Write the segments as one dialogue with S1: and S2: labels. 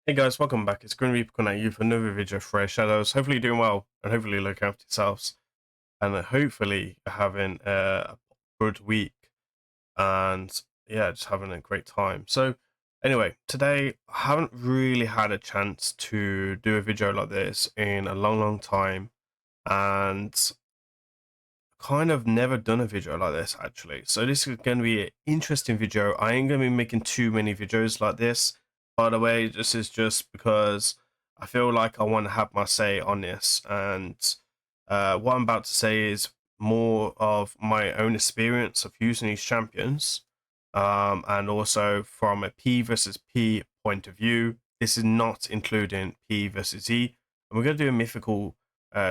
S1: Hey guys, welcome back. It's grimreaper coming at you for another video for Raidshadowlegends. Hopefully you're doing well, and hopefully looking after yourselves, and hopefully having a good week, and yeah, just having a great time. So anyway, today I haven't really had a chance to do a video like this in a long time, and kind of never done a video like this actually. So this is going to be an interesting video. I ain't going to be making too many videos like this, by the way. This is just because I feel like I want to have my say on this, and what I'm about to say is more of my own experience of using these champions, and also from a P versus P point of view. This is not including P versus E, and we're going to do a mythical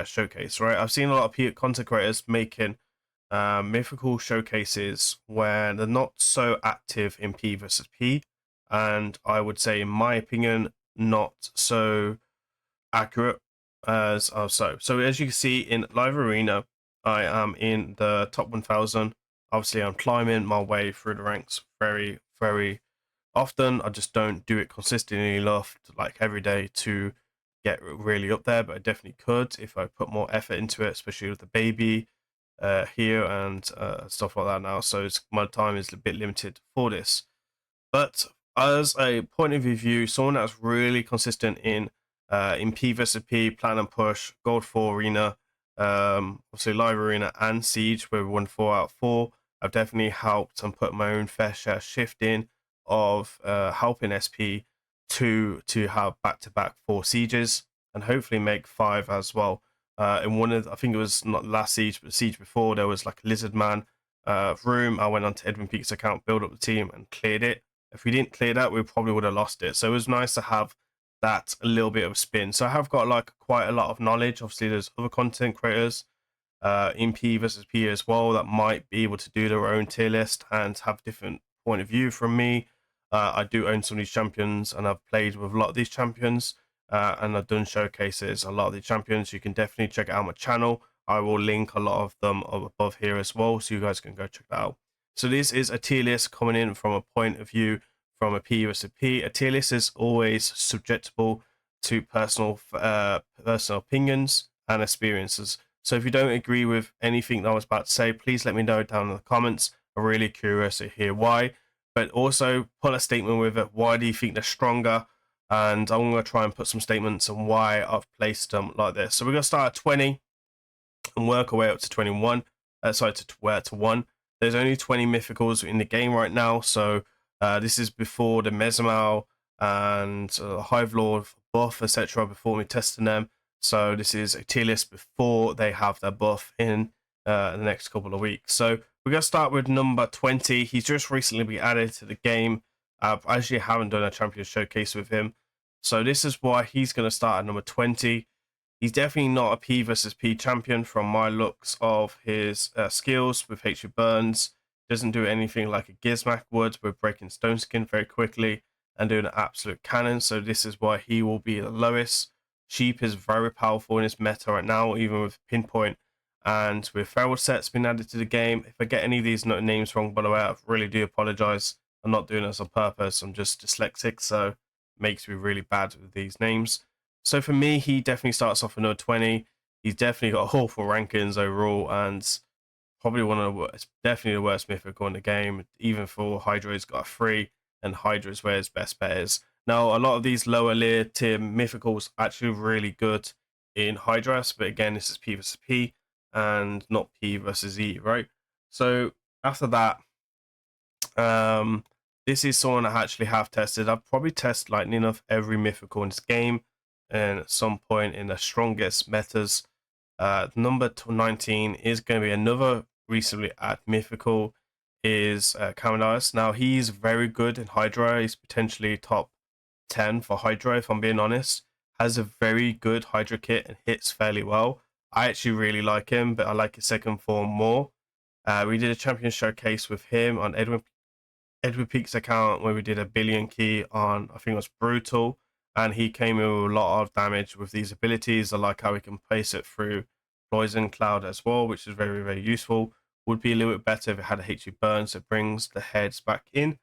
S1: showcase, right? I've seen a lot of content creators making mythical showcases where they're not so active in P versus P, and I would say, in my opinion, not so accurate as So as you can see in live arena, I am in the top 1000. Obviously, I'm climbing my way through the ranks very often. I just don't do it consistently enough, like every day, to get really up there, but I definitely could if I put more effort into it, especially with the baby here and stuff like that now. So my time is a bit limited for this. But as a point of view, someone that's really consistent in P versus P, plan and push, gold 4 arena, obviously live arena and siege, where we won 4 out of 4. I've definitely helped and put my own fair share shift in of helping SP to have back-to-back 4 sieges and hopefully make 5 as well. In one of, I think it was not last siege, but the siege before, there was like a lizard man room. I went onto Edwin Peak's account, built up the team, and cleared it. If we didn't clear that, we probably would have lost it. So it was nice to have that a little bit of spin. So I have got like quite a lot of knowledge. Obviously, there's other content creators in P versus P as well that might be able to do their own tier list and have different point of view from me. I do own some of these champions, and I've played with a lot of these champions, and I've done showcases a lot of the champions. You can definitely check out my channel. I will link a lot of them above here as well, so you guys can go check that out. So this is a tier list coming in from a point of view from a P versus P. A tier list is always subjectable to personal opinions and experiences. So if you don't agree with anything that I was about to say, please let me know down in the comments. I'm really curious to hear why. But also put a statement with it. Why do you think they're stronger? And I'm going to try and put some statements on why I've placed them like this. So we're going to start at 20 and work our way up to 21. To 1. There's only 20 mythicals in the game right now. So this is before the Mesmal and Hive Lord buff, etc. Before me testing them. So this is a tier list before they have their buff in the next couple of weeks. So we're going to start with number 20. He's just recently been added to the game. I actually haven't done a champion showcase with him. So this is why he's going to start at number 20. He's definitely not a P versus P champion from my looks of his skills with Hydra burns. Doesn't do anything like a Gizm would with breaking stone skin very quickly and doing an absolute cannon. So this is why he will be the lowest. Sheep is very powerful in his meta right now, even with pinpoint and with feral sets being added to the game. If I get any of these names wrong, by the way, I really do apologize. I'm not doing this on purpose. I'm just dyslexic, so it makes me really bad with these names. So for me, he definitely starts off at number 20. He's definitely got awful rankings overall, and probably one of the worst, definitely the worst mythical in the game. Even for Hydra, he's got a 3, and Hydra is where his best bet is. Now, a lot of these lower tier mythicals are actually really good in Hydra, but again, this is P versus P and not P versus E, right? So after that, this is someone I actually have tested. I've probably tested like enough every mythical in this game, and at some point in the strongest metas. Number 19 is going to be another recently added mythical, is Camas. Now he's very good in Hydra. He's potentially top 10 for Hydra, if I'm being honest. Has a very good Hydra kit and hits fairly well. I actually really like him, but I like his second form more. We did a champion showcase with him on Edwin Peak's account where we did a billion key on, I think it was Brutal, and he came in with a lot of damage with these abilities. I like how we can place it through Poison Cloud as well, which is very useful. Would be a little bit better if it had a HE burn, so it brings the heads back in.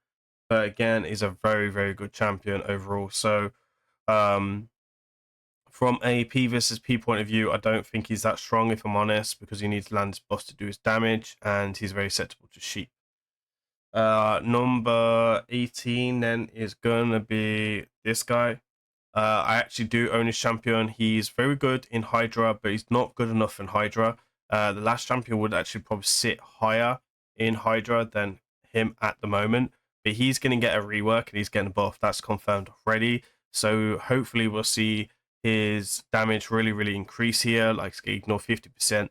S1: But again, is a very good champion overall. So From a P versus P point of view, I don't think he's that strong, if I'm honest, because he needs to land his buffs to do his damage, and he's very susceptible to sheep. Number 18 then is gonna be this guy. I actually do own his champion. He's very good in Hydra, but he's not good enough in Hydra. The last champion would actually probably sit higher in Hydra than him at the moment, but he's going to get a rework and he's getting a buff. That's confirmed already. So hopefully we'll see his damage really increase here, like ignore 50%,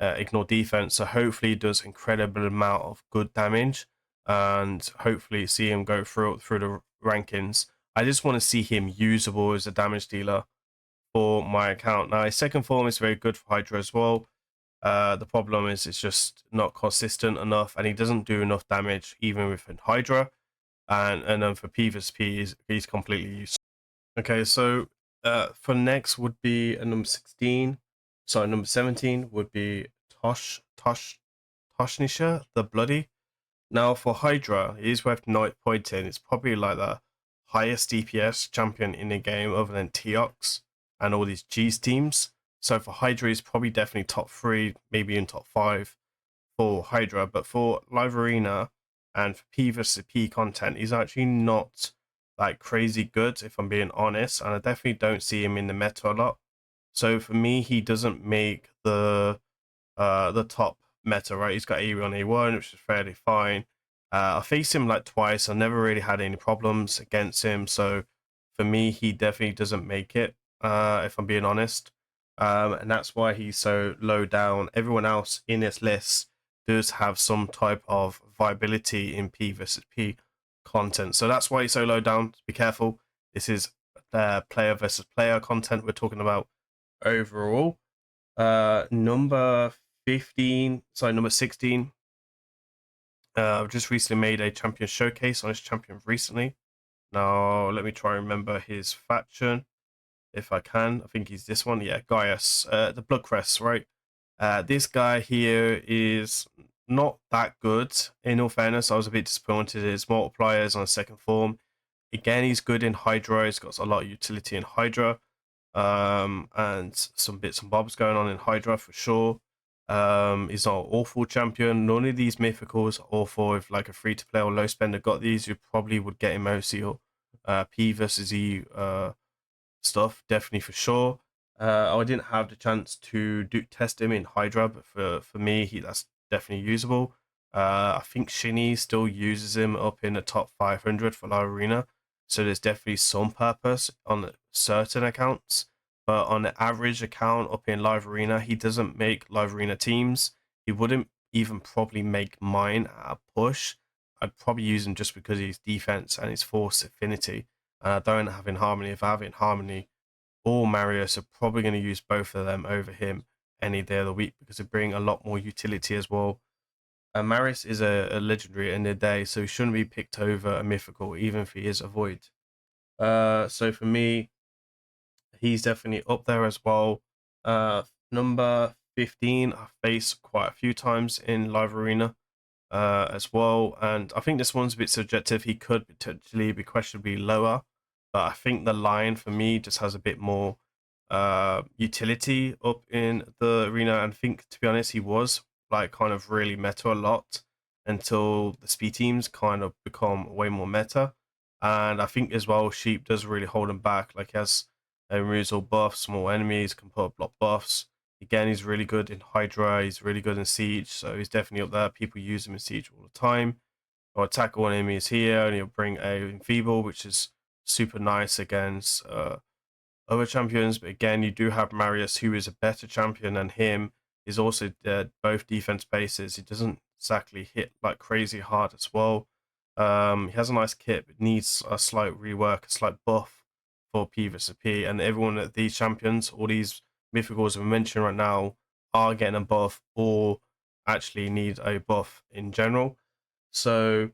S1: ignore defense. So hopefully he does incredible amount of good damage, and hopefully see him go through the rankings. I just want to see him usable as a damage dealer for my account. Now, his second form is very good for Hydra as well. The problem is it's just not consistent enough, and he doesn't do enough damage even within Hydra. And then for P vs P, he's completely useless. Okay, so for next would be a number 16. Sorry, number 17 would be Toshnisha the Bloody. Now for Hydra, it is worth pointing. It's probably like the highest DPS champion in the game other than Teox and all these G's teams. So for Hydra, he's probably definitely top 3, maybe in top 5 for Hydra. But for Live Arena and for P vs P content, he's actually not like crazy good, if I'm being honest. And I definitely don't see him in the meta a lot. So for me, he doesn't make the top meta, right? He's got A on A1, which is fairly fine. I faced him like twice. I never really had any problems against him. So for me, he definitely doesn't make it, if I'm being honest. And that's why he's so low down. Everyone else in this list does have some type of viability in P versus P content. So that's why he's so low down. Be careful. This is player versus player content we're talking about overall. Number 16. I've just recently made a champion showcase on this champion recently. Now, let me try and remember his faction, if I can. I think he's this one. Yeah, Gaius, the Bloodcrest, right? This guy here is not that good, in all fairness. I was a bit disappointed. His multipliers on a second form. Again, he's good in Hydra. He's got a lot of utility in Hydra. And some bits and bobs going on in Hydra for sure. He's not an awful champion. None of these mythicals are awful. If like a free to play or low spender got these, you probably would get him OC or P versus E stuff, definitely for sure. I didn't have the chance to test him in Hydra, but for me, that's definitely usable. I think Shinny still uses him up in the top 500 for Live Arena, so there's definitely some purpose on certain accounts. But on the average account up in Live Arena, he doesn't make Live Arena teams. He wouldn't even probably make mine at a push. I'd probably use him just because he's defense and his force affinity. And I don't have in Harmony. If I have in Harmony or Marius, are probably going to use both of them over him any day of the week because they bring a lot more utility as well. Marius is a legendary at the end of the day, so he shouldn't be picked over a mythical, even if he is a void. So for me, he's definitely up there as well. Number 15, I faced quite a few times in Live Arena as well, and I think this one's a bit subjective. He could potentially be questionably lower, but I think the line for me just has a bit more utility up in the arena. And I think, to be honest, he was like kind of really meta a lot until the speed teams kind of become way more meta. And I think as well, Sheep does really hold him back. Like he has removes all buffs, small enemies, can put up block buffs. Again, he's really good in Hydra, he's really good in Siege, so he's definitely up there. People use him in Siege all the time. Or attack all enemies here, and he'll bring a Enfeeble, which is super nice against other champions. But again, you do have Marius, who is a better champion than him. He's also both defense bases. He doesn't exactly hit like crazy hard as well. He has a nice kit, but needs a slight rework, a slight buff for P vs P. And everyone at these champions, all these mythicals we mentioned right now, are getting a buff or actually need a buff in general. So,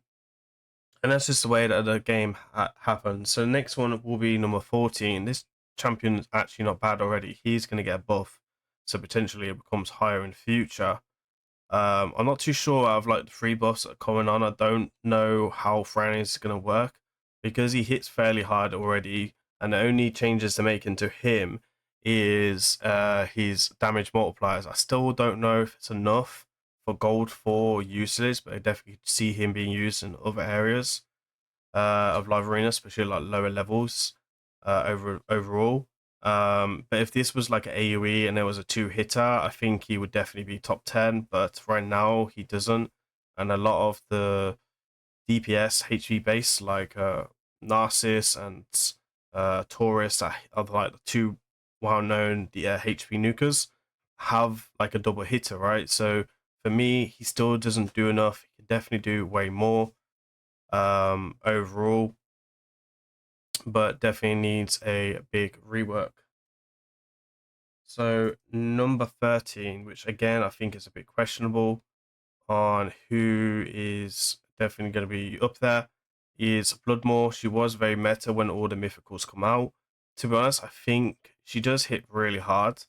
S1: and that's just the way that the game happens. So the next one will be number 14. This champion is actually not bad already. He's going to get a buff, so potentially it becomes higher in the future. I'm not too sure out of like the 3 buffs that are coming on. I don't know how frown is going to work because he hits fairly hard already. and the only changes they're making to him is his damage multipliers. I still don't know if it's enough for gold 4 uses, but I definitely see him being used in other areas of live arena, especially like lower levels overall. But if this was like an AoE and there was a 2-hitter, I think he would definitely be top 10. But right now he doesn't, and a lot of the DPS HP base like Narcissus and Taurus are like the two well-known HP nukers have like a double hitter, right? So for me, he still doesn't do enough. He can definitely do way more overall, but definitely needs a big rework. So number 13, which again I think is a bit questionable on who is definitely going to be up there, is bloodmoore. She was very meta when all the mythicals come out. To be honest, I think she does hit really hard.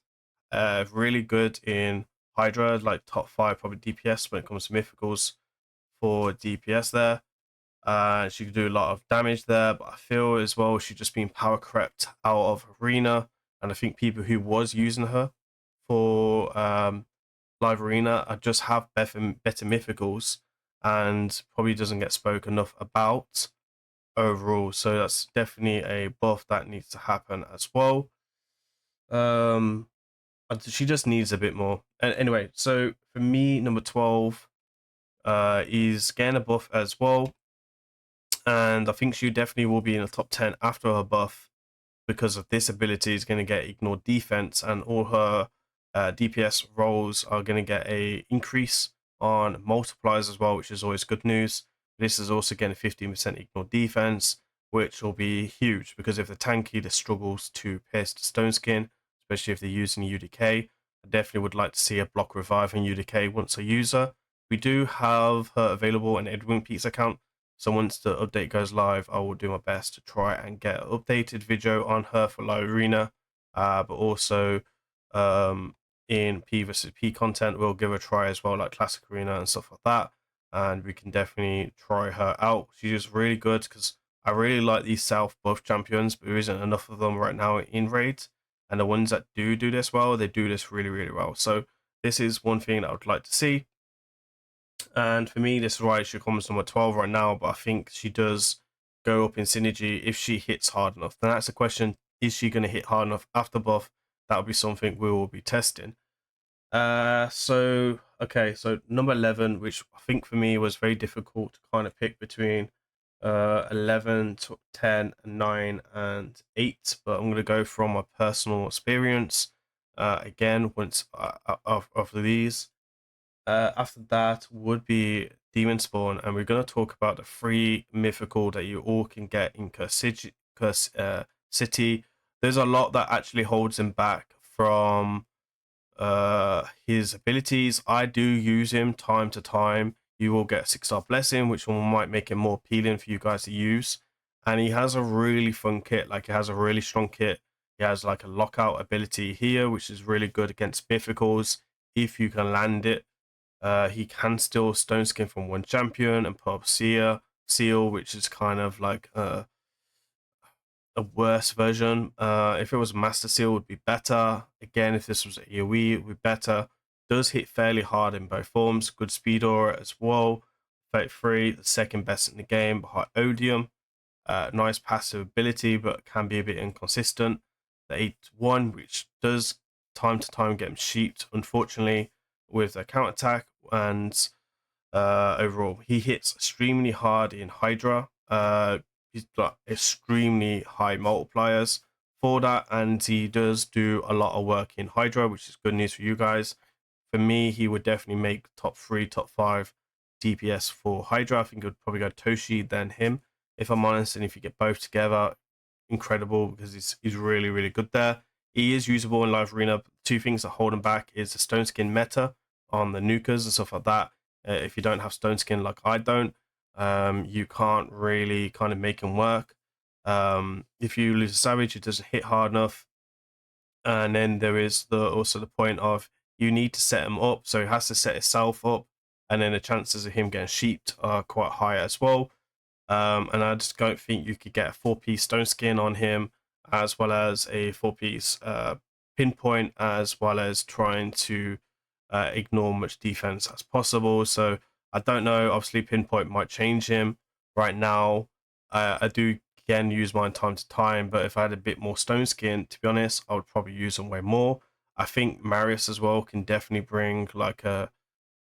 S1: Really good in Hydra, like top 5 probably DPS when it comes to mythicals for DPS there. She could do a lot of damage there, but I feel as well she's just been power crept out of arena, and I think people who was using her for live arena just have better mythicals, and probably doesn't get spoken enough about overall. So that's definitely a buff that needs to happen as well. She just needs a bit more. And anyway, so for me, number 12 is getting a buff as well. And I think she definitely will be in the top 10 after her buff, because of this ability is going to get ignored defense, and all her DPS rolls are going to get a increase on multipliers as well, which is always good news. This is also getting 15% ignored defense, which will be huge, because if the tank either struggles to pierce the stone skin, especially if they're using UDK, I definitely would like to see a block revive in UDK once a user. We do have her available in Edwin Pete's account, so once the update goes live, I will do my best to try and get an updated video on her for live arena, but also in P vs P content, we'll give her a try as well, like classic arena and stuff like that, and we can definitely try her out. She's just really good, because I really like these self buff champions, but there isn't enough of them right now in raids, and the ones that do this well, they do this really, really well. So this is one thing that I would like to see. And for me, this is why she comes number 12 right now, but I think she does go up in synergy if she hits hard enough. Then that's the question, is she going to hit hard enough after buff? That will be something we will be testing. So number 11, which I think for me was very difficult to kind of pick between 11, 10, 9, and 8, but I'm going to go from my personal experience again once of these. After that would be Demon Spawn, and we're going to talk about the 3 mythical that you all can get in Curse City. There's a lot that actually holds him back from his abilities. I do use him time to time. You will get a 6-star blessing, which might make it more appealing for you guys to use. And he has a really fun kit, like he has a really strong kit. He has like a lockout ability here, which is really good against mythicals if you can land it. He can still stone skin from one champion and put up seal, which is kind of like a worse version. If it was Master Seal, it would be better. Again, if this was AoE, it would be better. Does hit fairly hard in both forms. Good speed aura as well. 33, the second best in the game behind Odium. Nice passive ability, but can be a bit inconsistent. The 8-1, which does time to time get him sheeped, unfortunately, with a counter attack. And overall, he hits extremely hard in Hydra. He's got extremely high multipliers for that, and he does do a lot of work in Hydra, which is good news for you guys. For me, he would definitely make top 3, top 5 DPS for Hydra. I think it would probably go Toshi, then him, if I'm honest. And if you get both together, incredible, because he's really, really good there. He is usable in live arena. 2 things that hold him back is the stone skin meta on the nukers and stuff like that. If you don't have stone skin like I don't, you can't really kind of make him work. If you lose a savage, it doesn't hit hard enough. And then there is also the point of you need to set him up, so he has to set himself up, and then the chances of him getting sheeped are quite high as well. And I just don't think you could get a 4-piece stone skin on him as well as a 4-piece pinpoint, as well as trying to ignore much defense as possible. So I don't know. Obviously, pinpoint might change him. Right now, I do again use mine time to time, but if I had a bit more stone skin, to be honest, I would probably use them way more. I think Marius as well can definitely bring like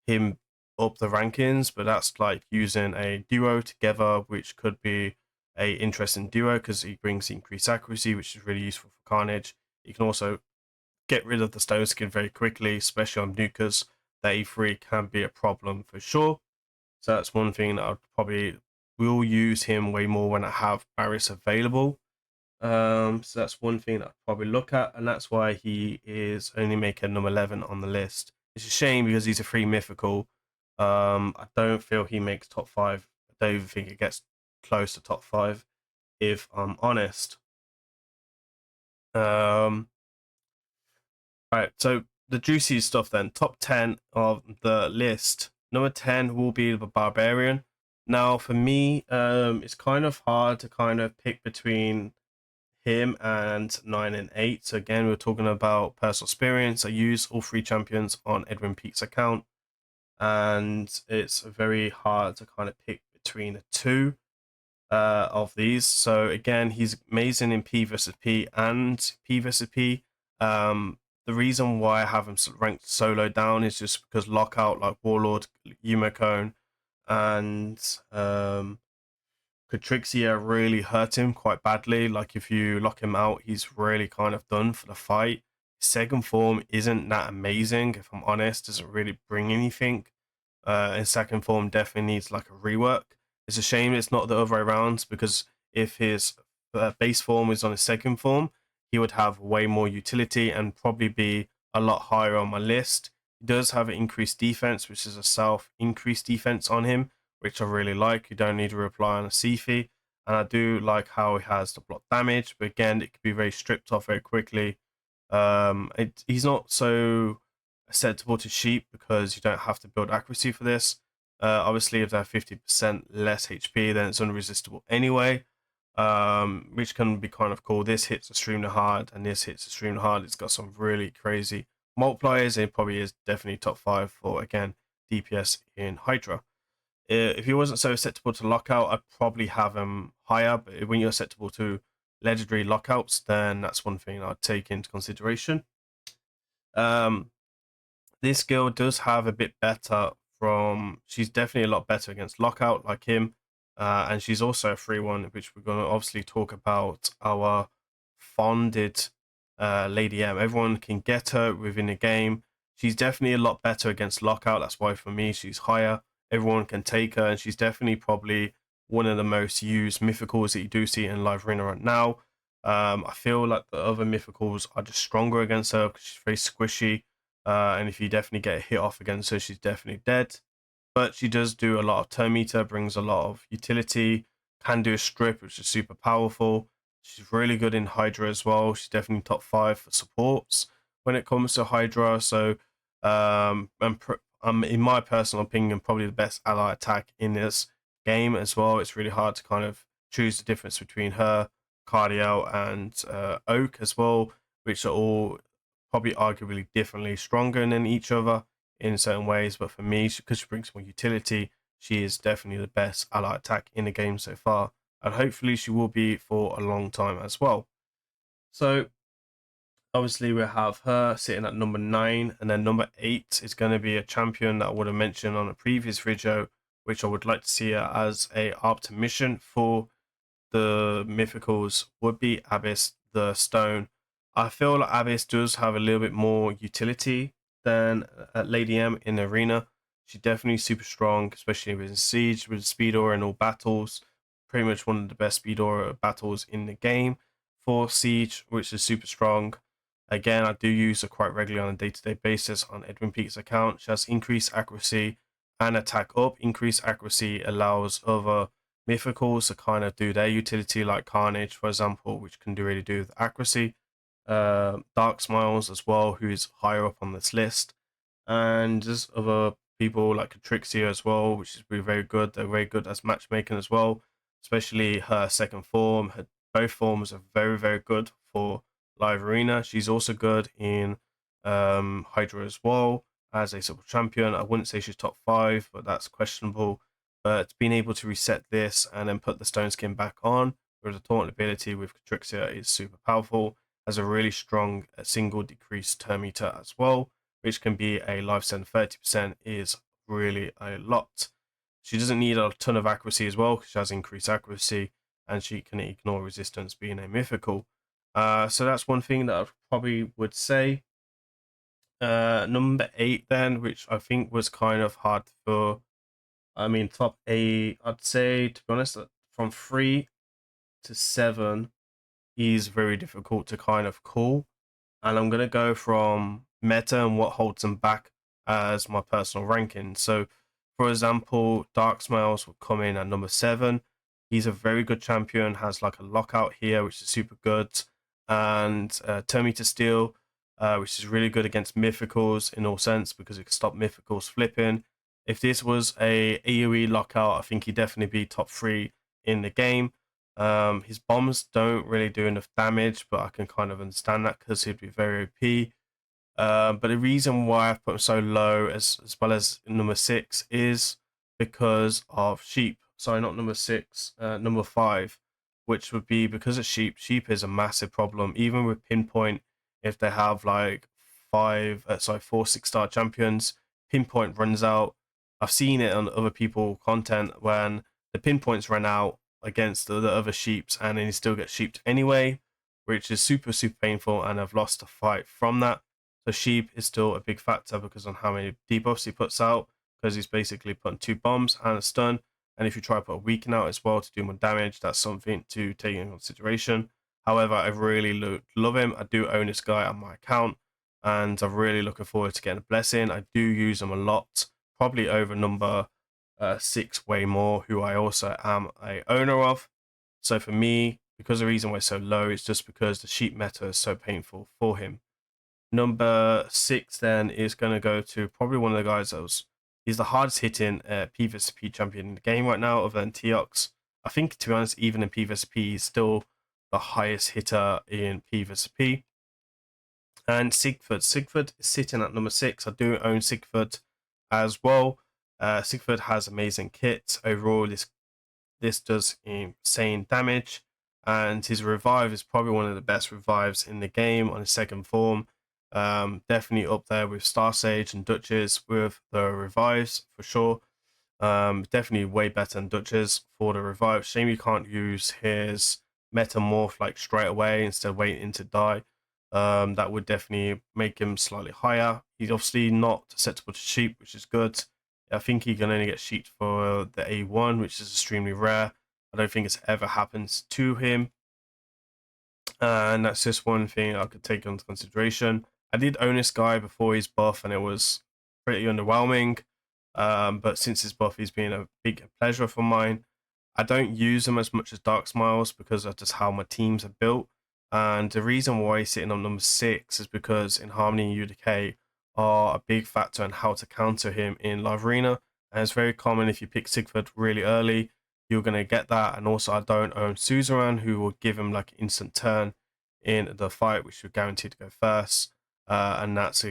S1: him up the rankings, but that's like using a duo together, which could be a interesting duo because he brings increased accuracy, which is really useful for Carnage. You can also get rid of the stone skin very quickly, especially on nukas. That E3 can be a problem for sure. So that's one thing that I probably will use him way more when I have Barris available. So that's one thing that I'd probably look at, and that's why he is only making number 11 on the list. It's a shame because he's a free mythical. I don't feel he makes top 5. I don't even think it gets close to top 5, if I'm honest. Right, so the juicy stuff then. Top 10 of the list. Number 10 will be the Barbarian. Now, for me, it's kind of hard to kind of pick between him and 9 and 8. So again, we're talking about personal experience. I use all 3 champions on Edwin Peak's account, and it's very hard to kind of pick between the two of these. So again, he's amazing in P versus P and P versus P. The reason why I have him ranked solo down is just because lockout like Warlord, Yumacone, and Katrixia really hurt him quite badly. Like if you lock him out, he's really kind of done for the fight. Second form isn't that amazing, if I'm honest. Doesn't really bring anything. And second form definitely needs like a rework. It's a shame it's not the other way around, because if his base form is on his second form, he would have way more utility and probably be a lot higher on my list. He does have an increased defense, which is a self increased defense on him, which I really like. You don't need to rely on a Sifi. And I do like how he has the block damage, but again, it can be very stripped off very quickly. He's not so acceptable to sheep because you don't have to build accuracy for this. Obviously, if they have 50% less HP, then it's unresistible anyway, which can be kind of cool. This hits extremely hard, and this hits extremely hard. It's got some really crazy multipliers, and it probably is definitely top 5 for, again, DPS in Hydra. If he wasn't so acceptable to lockout, I'd probably have him higher, but when you're acceptable to legendary lockouts, then that's one thing I'd take into consideration. This girl does have a bit better she's definitely a lot better against lockout like him, and she's also a free one, which we're going to obviously talk about our fonded Lady M. Everyone can get her within the game. She's definitely a lot better against lockout. That's why for me she's higher. Everyone can take her, and she's definitely probably one of the most used mythicals that you do see in live arena right now. I feel like the other mythicals are just stronger against her because she's very squishy. And if you definitely get a hit off against her, she's definitely dead. But she does do a lot of turn meter, brings a lot of utility, can do a strip, which is super powerful. She's really good in Hydra as well. She's definitely top 5 for supports when it comes to Hydra. So, in my personal opinion, probably the best ally attack in this game as well. It's really hard to kind of choose the difference between her, Cardiel, and Oak as well, which are all probably arguably differently stronger than each other in certain ways. But for me, because she brings more utility, she is definitely the best ally attack in the game so far. And hopefully she will be for a long time as well. So obviously we have her sitting at number 9, and then number 8 is going to be a champion that I would have mentioned on a previous video, which I would like to see her as a Arbiter mission for the mythicals, would be Abyss the Stone. I feel like Abyss does have a little bit more utility than Lady M in the arena. She's definitely super strong, especially with Siege, with Speed Aura in all battles. Pretty much one of the best Speed Aura battles in the game for Siege, which is super strong. Again, I do use her quite regularly on a day-to-day basis on Edwin Peak's account. She has increased accuracy and attack up. Increased accuracy allows other mythicals to kind of do their utility, like Carnage, for example, which can really do with accuracy. Dark Smiles as well, who's higher up on this list. And there's other people like Katrixia as well, which is very good. They're very good as matchmaking as well, especially her second form. Her Both forms are very, very good for live arena. She's also good in Hydra as well as a support champion. I wouldn't say she's top 5, but that's questionable. But being able to reset this and then put the stone skin back on with the taunt ability with Katrix is super powerful. Has a really strong single decrease turn meter as well, which can be a lifesteal 30% is really a lot. She doesn't need a ton of accuracy as well because she has increased accuracy and she can ignore resistance being a mythical. So that's one thing that I probably would say. Number 8 then, which I think was kind of hard for, I mean, top 8, I'd say, to be honest, from 3 to 7 is very difficult to kind of call. And I'm going to go from meta and what holds them back as my personal ranking. So, for example, Dark Smiles will come in at number 7. He's a very good champion, has like a lockout here, which is super good. And Turn Me to Steel, which is really good against mythicals in all sense because it can stop mythicals flipping. If this was a AoE lockout, I think he'd definitely be top 3 in the game. His bombs don't really do enough damage, but I can kind of understand that because he'd be very OP. But the reason why I've put him so low as well as number 6 is because of sheep. Sorry, not number 6, number 5, which would be because of sheep. Sheep is a massive problem, even with pinpoint. If they have like 4 6-star champions, pinpoint runs out. I've seen it on other people content when the pinpoints run out against the other sheeps, and then he still gets sheeped anyway, which is super painful, and I've lost a fight from that. So sheep is still a big factor because on how many debuffs he puts out, because he's basically putting 2 bombs and a stun. And if you try to put a weaken out as well to do more damage, that's something to take in consideration. However, I really love him. I do own this guy on my account, and I'm really looking forward to getting a blessing. I do use him a lot, probably over number 6 way more, who I also am a owner of. So for me, because the reason why it's so low is just because the sheep meta is so painful for him. Number 6 then is going to go to probably one of the guys that was, he's the hardest hitting PvP champion in the game right now, other than Teox. I think, to be honest, even in PvP, he's still the highest hitter in PvP. And Sigford. Sigford is sitting at number 6. I do own Sigford as well. Sigford has amazing kits. Overall, this does insane damage. And his revive is probably one of the best revives in the game on his second form. Definitely up there with Star Sage and Duchess with the revives for sure. Definitely way better than Duchess for the revive. Shame you can't use his metamorph like straight away instead of waiting to die. That would definitely make him slightly higher. He's obviously not susceptible to sheep, which is good. I think he can only get sheeped for the A1, which is extremely rare. I don't think it's ever happened to him. And that's just one thing I could take into consideration. I did own this guy before his buff, and it was pretty underwhelming. But since his buff, he's been a big pleasure for mine. I don't use him as much as Dark Smiles because of just how my teams are built. And the reason why he's sitting on number 6 is because in Harmony and UDK are a big factor in how to counter him in Live Arena. And it's very common if you pick Sigford really early, you're going to get that. And also, I don't own Suzerain, who will give him like instant turn in the fight, which you're guaranteed to go first. And that's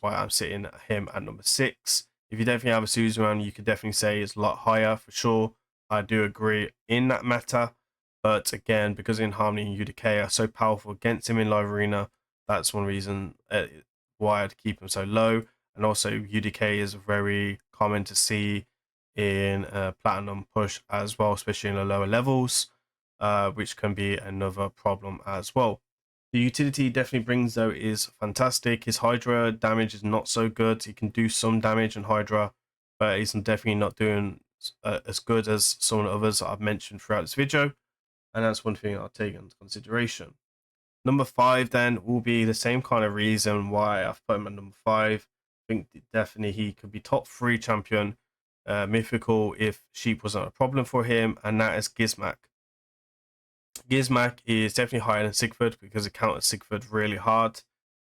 S1: why I'm sitting him at number 6. If you definitely have a Suzerain, you could definitely say it's a lot higher for sure. I do agree in that matter. But again, because in Harmony and UDK are so powerful against him in Live Arena, that's one reason why I'd keep him so low. And also, UDK is very common to see in Platinum push as well, especially in the lower levels, which can be another problem as well. The utility definitely brings, though, is fantastic. His Hydra damage is not so good. He can do some damage in Hydra, but he's definitely not doing as good as some of the others that I've mentioned throughout this video. And that's one thing I'll take into consideration. Number 5 then will be the same kind of reason why I've put him at number 5. I think definitely he could be top 3 champion, mythical, if sheep wasn't a problem for him, and that is Gizm. Gizm is definitely higher than Sigford because it counters Sigford really hard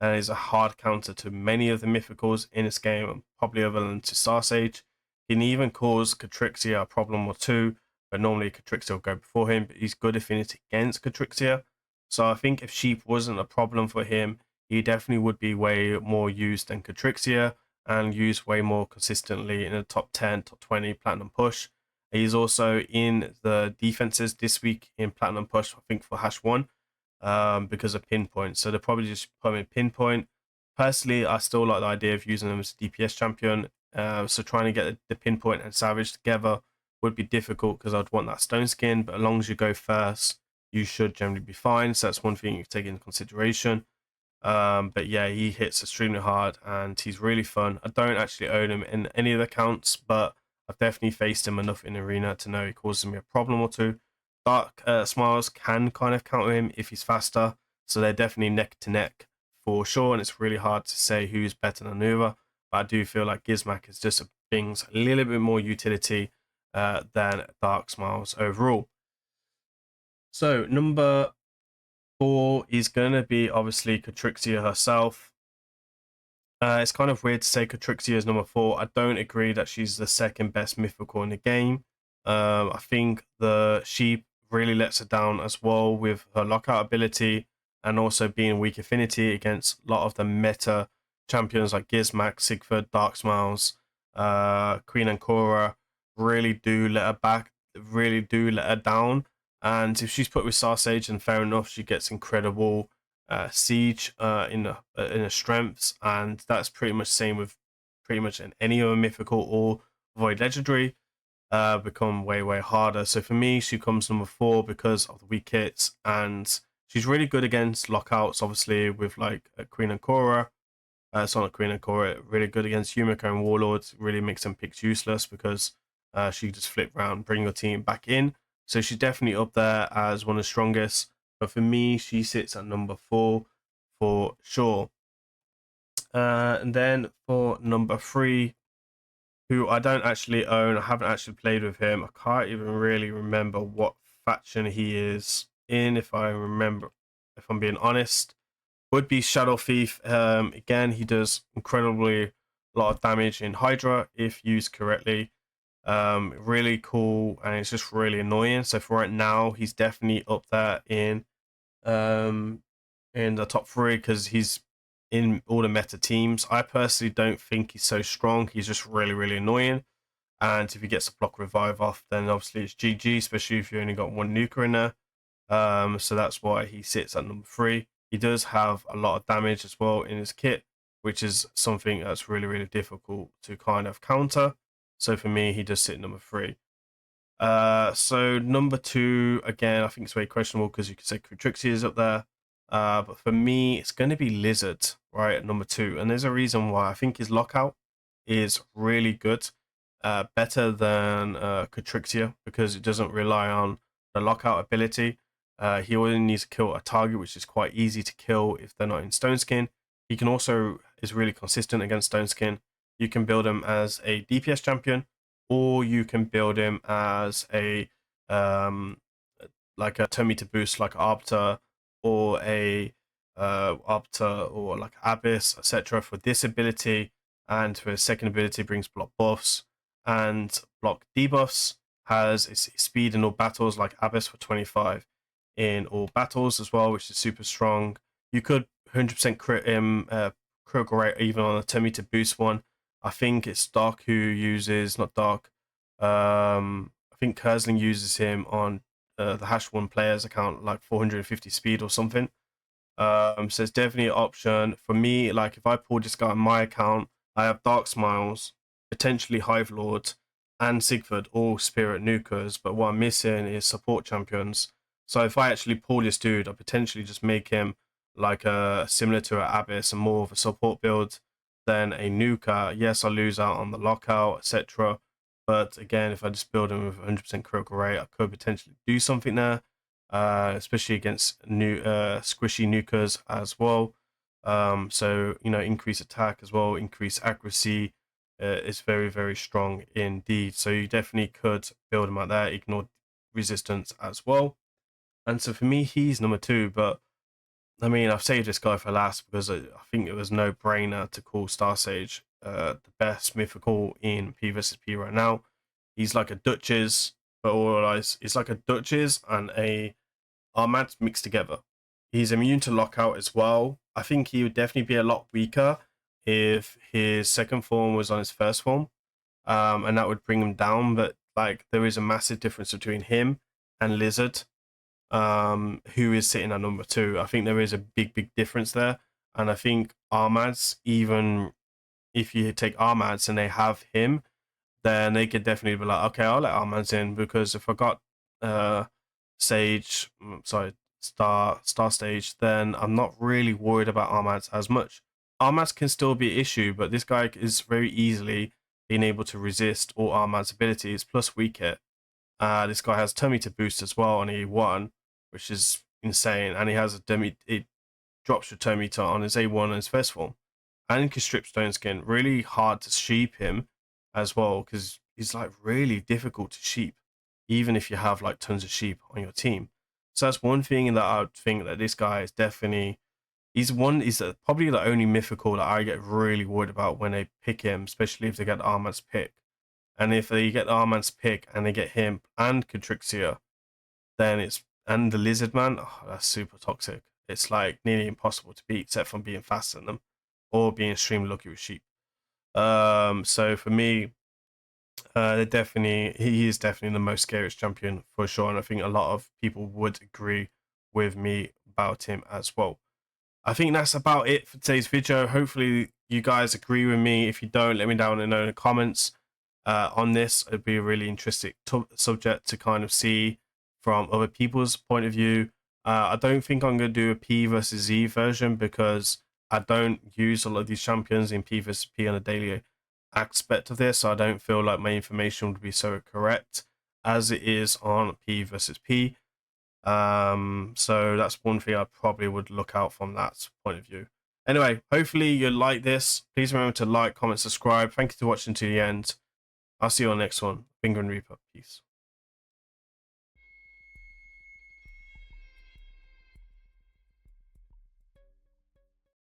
S1: and is a hard counter to many of the mythicals in this game, probably other than to Star Sage. He can even cause Katrix a problem or two, but normally Katrix will go before him, but he's good affinity against Katrix here. So I think if sheep wasn't a problem for him, he definitely would be way more used than Katrix here, and used way more consistently in the top 10, top 20 platinum push. He's also in the defenses this week in platinum push, I think for hash 1, because of pinpoint. So they'll probably just put him in pinpoint. Personally, I still like the idea of using him as a DPS champion. So trying to get the pinpoint and savage together would be difficult because I'd want that stone skin, but as long as you go first, you should generally be fine. So that's one thing you take into consideration. But yeah, he hits extremely hard and he's really fun. I don't actually own him in any of the accounts, but I've definitely faced him enough in arena to know he causes me a problem or two. Dark Smiles can kind of counter him if he's faster, so they're definitely neck to neck for sure, and it's really hard to say who's better than the other. But I do feel like Gizm is just brings a little bit more utility than Dark Smiles overall. So number 4 is going to be obviously Katrixia herself. It's kind of weird to say Katrixia is number 4. I don't agree that she's the second best mythical in the game. I think the sheep really lets her down as well with her lockout ability and also being weak affinity against a lot of the meta champions like Gizm, Sigford, Dark Smiles, Queen and Cora really do let her back, really do let her down. And if she's put with Star Sage, then fair enough, she gets incredible siege in her strengths, and that's pretty much the same with pretty much any other mythical or void legendary. Become way harder. So for me, she comes number 4 because of the weak hits, and she's really good against lockouts, obviously, with like Queen and Cora. It's not Queen and Cora, really good against Yumiko and Warlords, really makes them picks useless because she just flip around, bring your team back in. So she's definitely up there as one of the strongest. But for me, she sits at number 4 for sure. And then for number 3, who I don't actually own, I haven't actually played with him. I can't even really remember what faction he is in, if I'm being honest. Would be Shadow Thief. Again, he does incredibly a lot of damage in Hydra if used correctly. Really cool, and it's just really annoying. So for right now, he's definitely up there in the top 3 because he's in all the meta teams. I personally don't think he's so strong. He's just really annoying. And if he gets a block revive off, then obviously it's GG, especially if you only got 1 nuker in there. So that's why he sits at number 3. He does have a lot of damage as well in his kit, which is something that's really difficult to kind of counter. So for me, he does sit number 3. So number 2, again, I think it's very questionable because you could say Katrixia is up there. But for me, it's going to be Lizard, right, at number 2. And there's a reason why. I think his lockout is really good. Better than Katrixia because it doesn't rely on the lockout ability. He only needs to kill a target, which is quite easy to kill if they're not in Stone Skin. He can also is really consistent against Stone Skin. You can build him as a DPS champion, or you can build him as a like a turn meter boost, like Arbiter, or a Arbiter, or like Abyss, etc. for this ability, and for his second ability brings block buffs and block debuffs. Has its speed in all battles, like Abyss for 25 in all battles as well, which is super strong. You could 100% crit him, critical rate even on a 10 meter boost one. I think it's Dark who uses, not Dark. I think Kersling uses him on the hash 1 player's account, like 450 speed or something. So it's definitely an option for me. Like if I pull this guy on my account, I have Dark Smiles, potentially Hive Lord, and Sigford, all Spirit Nukers. But what I'm missing is support champions. So if I actually pull this dude, I potentially just make him like a similar to an Abyss and more of a support build than a nuker. Yes, I lose out on the lockout, etc. But again, if I just build him with 100% critical rate, I could potentially do something there. Especially against new squishy nukers as well. So increase attack as well, increase accuracy. Is very strong indeed. So you definitely could build him out there. Ignore resistance as well. And so for me, he's number 2. But I mean, I've saved this guy for last because I think it was no brainer to call Star Sage the best mythical in P versus P right now. He's like a Duchess but all it's like a Duchess and a Armad mixed together. He's immune to lockout as well. I think he would definitely be a lot weaker if his second form was on his first form, and that would bring him down. But like, there is a massive difference between him and Lizard, who is sitting at number 2. I think there is a big difference there, and I think Armads, even if you take Armads and they have him, then they could definitely be like, okay, I'll let Armads in, because if I got Star Stage, then I'm not really worried about Armads as much. Armads can still be an issue, but this guy is very easily being able to resist all Armads' abilities, plus weak hit. This guy has turn meter boost as well on E1, which is insane, and he has it drops your turn meter on his A1 and his first form. And he can strip stone skin. Really hard to sheep him as well, because he's like really difficult to sheep, even if you have like tons of sheep on your team. So that's one thing that I would think that this guy is definitely, he's probably the only mythical that I get really worried about when they pick him, especially if they get the Armad's pick. And if they get the Armad's pick and they get him and Katrix here, then and the Lizard Man, oh, that's super toxic. It's like nearly impossible to beat, except from being faster than them or being extremely lucky with sheep. So for me, he is definitely the most scariest champion for sure, and I think a lot of people would agree with me about him as well. I think that's about it for today's video. Hopefully you guys agree with me. If you don't, let me know in the comments on this. It'd be a really interesting subject to kind of see from other people's point of view. I don't think I'm going to do a P versus Z version, because I don't use a lot of these champions in P versus P on a daily aspect of this, so I don't feel like my information would be so correct as it is on P versus P. So that's one thing I probably would look out from that point of view. Anyway, hopefully you like this. Please remember to like, comment, subscribe. Thank you for watching to the end. I'll see you on the next one. Grimreaper. Peace.